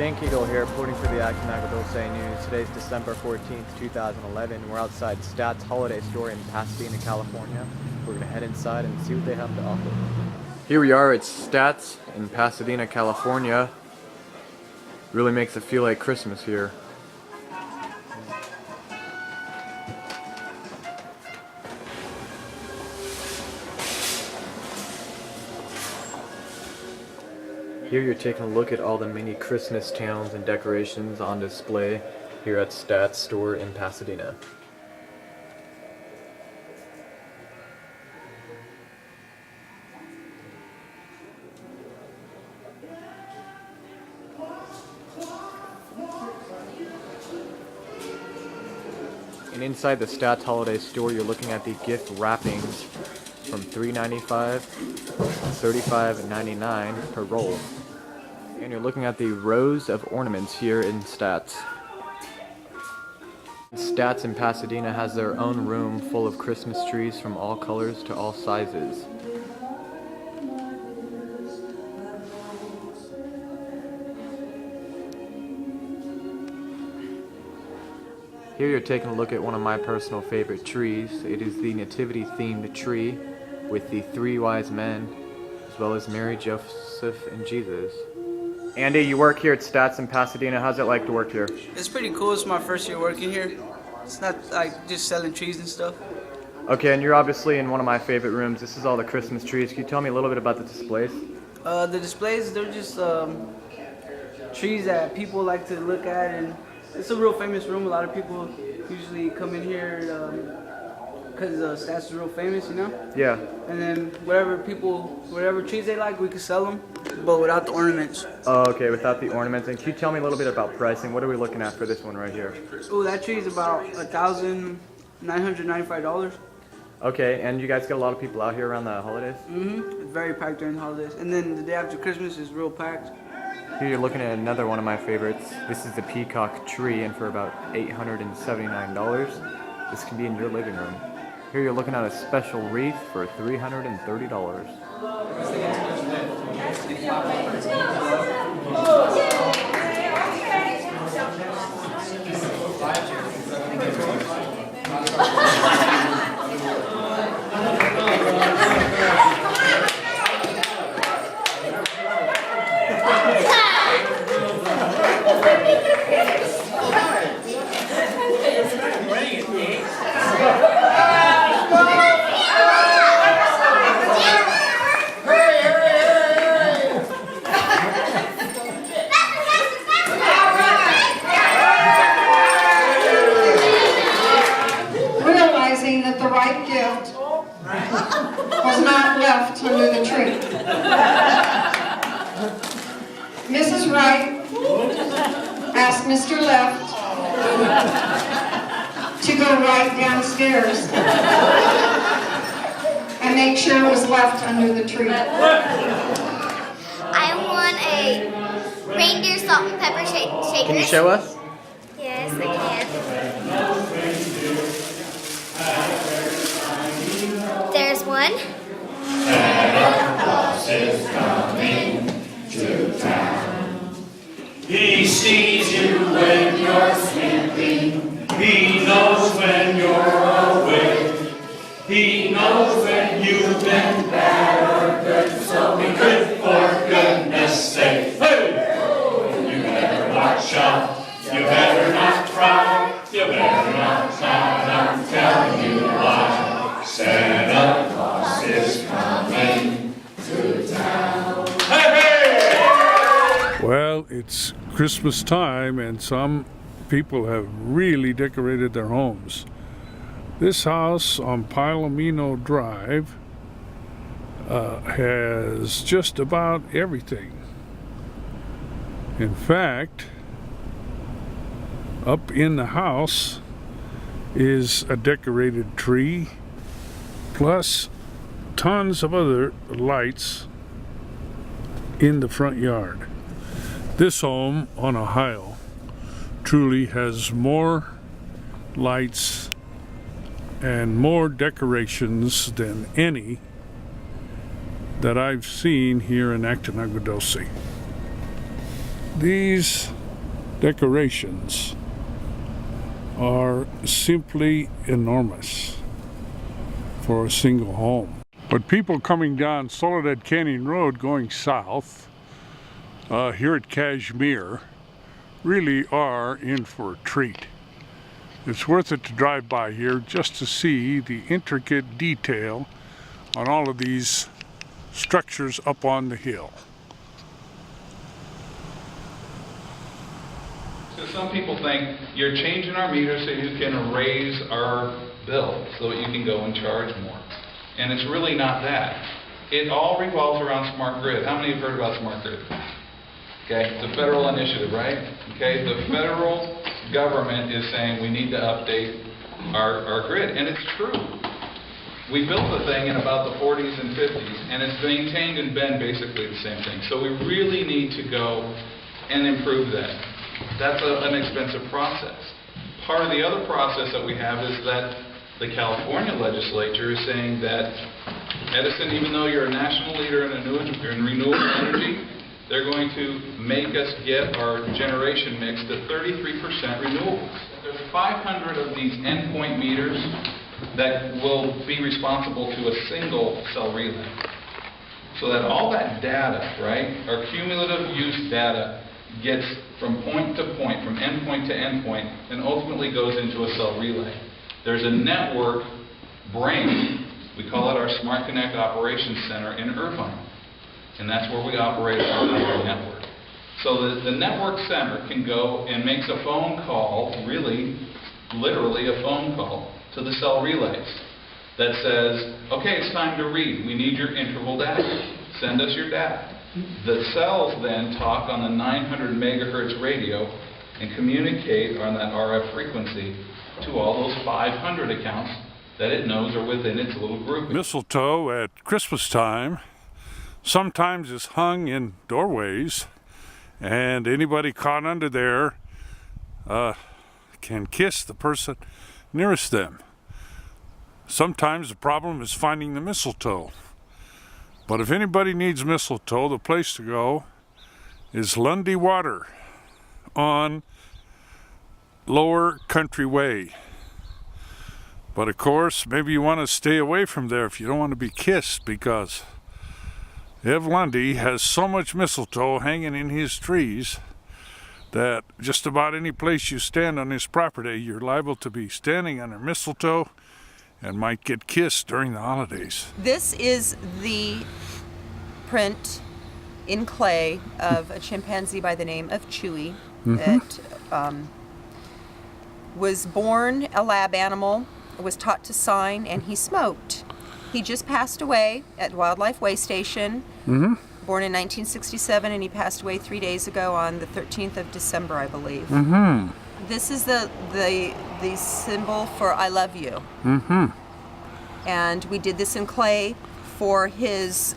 Dane Kigerl here, reporting for the Acton News. Today's December 14th, 2011. We're outside Stats Holiday Store in Pasadena, California. We're going to head inside and see what they have to offer. Here we are at Stats in Pasadena, California. Really makes it feel like Christmas here. Here you're taking a look at all the mini Christmas towns and decorations on display here at Stats store in Pasadena. And inside the Stats holiday store, you're looking at the gift wrappings from $3.95 to $35.99 per roll. And you're looking at the rows of ornaments here in Stats. Stats in Pasadena has their own room full of Christmas trees from all colors to all sizes. Here you're taking a look at one of my personal favorite trees. It is the nativity themed tree with the three wise men, as well as Mary, Joseph, and Jesus. Andy, you work here at Stats in Pasadena. How's it like to work here? It's pretty cool. It's my first year working here. It's not like just selling trees and stuff. Okay, and you're obviously in one of my favorite rooms. This is all the Christmas trees. Can you tell me a little bit about the displays? The displays, they're just trees that people like to look at, and it's a real famous room. A lot of people usually come in here because Stats is real famous, you know? Yeah. And then whatever trees they like, we can sell them, but without the ornaments. Oh, okay, without the ornaments. And can you tell me a little bit about pricing? What are we looking at for this one right here? Oh, that tree is about $1,995. Okay, and you guys get a lot of people out here around the holidays? Mm-hmm. It's very packed during the holidays. And then the day after Christmas is real packed. Here you're looking at another one of my favorites. This is the peacock tree, and for about $879. This can be in your living room. Here you're looking at a special wreath for $330. That the right gift was not left under the tree. Mrs. Wright asked Mr. Left to go right downstairs and make sure it was left under the tree. I want a reindeer salt and pepper shaker. Can you show us? Yes, I can. There's one. Santa Claus is coming to town. He sees you when you're sleeping. He knows when you're awake. He knows when you've been bad or good. So be good for goodness sake. Hey! You better watch out. You better not cry. You better not pout. I'm telling you why. Santa Claus is coming to town. Hey, hey! Well, it's Christmas time and some people have really decorated their homes. This house on Palomino Drive has just about everything. In fact, up in the house is a decorated tree, plus tons of other lights in the front yard. This home on Ohio truly has more lights and more decorations than any that I've seen here in Acton, These decorations are simply enormous for a single home. But people coming down Soledad Canyon Road going south here at Kashmir really are in for a treat. It's worth it to drive by here just to see the intricate detail on all of these structures up on the hill. So some people think you're changing our meter so you can raise our bill so that you can go and charge more. And it's really not that. It all revolves around smart grid. How many have heard about smart grid? Okay, it's a federal initiative, right? Okay, the federal government is saying we need to update our grid, and it's true. We built the thing in about the 40s and 50s, and it's maintained and been basically the same thing. So we really need to go and improve that. That's an expensive process. Part of the other process that we have is that the California legislature is saying that Edison, even though you're a national leader in renewable energy, they're going to make us get our generation mix to 33% renewables. There's 500 of these endpoint meters that will be responsible to a single cell relay. So that all that data, right, our cumulative use data gets from point to point, from endpoint to endpoint, and ultimately goes into a cell relay. There's a network brain, we call it our Smart Connect Operations Center in Irvine. And that's where we operate our network. So the network center can go and makes a phone call, really, literally a phone call, to the cell relays that says, okay, it's time to read. We need your interval data. Send us your data. The cells then talk on the 900 megahertz radio and communicate on that RF frequency to all those 500 accounts that it knows are within its little group. Mistletoe at Christmas time sometimes is hung in doorways, and anybody caught under there can kiss the person nearest them. Sometimes the problem is finding the mistletoe. But if anybody needs mistletoe, the place to go is Lundy Water on Lower Country Way. But of course, maybe you want to stay away from there if you don't want to be kissed, because Ev Lundy has so much mistletoe hanging in his trees that just about any place you stand on his property, you're liable to be standing under mistletoe and might get kissed during the holidays. This is the print in clay of a chimpanzee by the name of Chewy that was born a lab animal, was taught to sign, and he smoked. He just passed away at Wildlife Waystation, born in 1967, and he passed away 3 days ago on the 13th of December, I believe. This is the symbol for I love you. And we did this in clay for his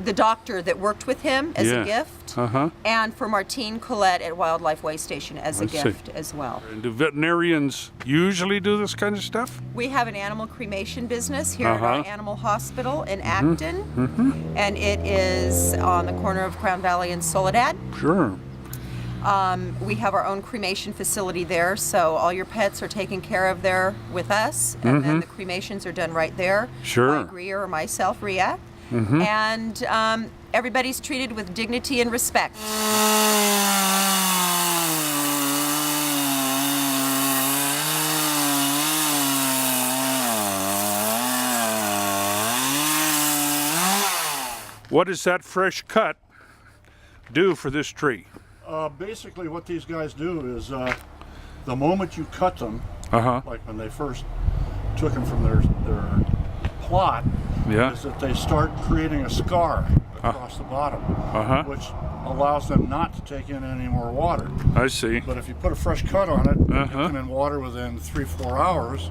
the doctor that worked with him as a gift, and for Martine Collette at Wildlife Waystation as a gift as well. And do veterinarians usually do this kind of stuff? We have an animal cremation business here at our animal hospital in Acton, and it is on the corner of Crown Valley and Soledad. Sure. We have our own cremation facility there, so all your pets are taken care of there with us, and then the cremations are done right there by Rhea or myself, Rhea. And everybody's treated with dignity and respect. What does that fresh cut do for this tree? Basically what these guys do is the moment you cut them, like when they first took them from their plot, is that they start creating a scar across the bottom, which allows them not to take in any more water. I see. But if you put a fresh cut on it, get them in water within 3-4 hours,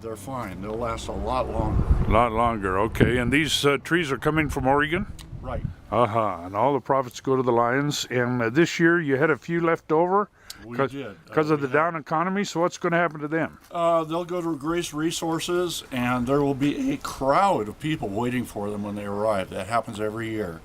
they're fine. They'll last a lot longer. A lot longer, okay. And these trees are coming from Oregon? Right. And all the profits go to the Lions. And this year you had a few left over? We did. Because of the down economy, so what's going to happen to them? They'll go to Grace Resources, and there will be a crowd of people waiting for them when they arrive. That happens every year.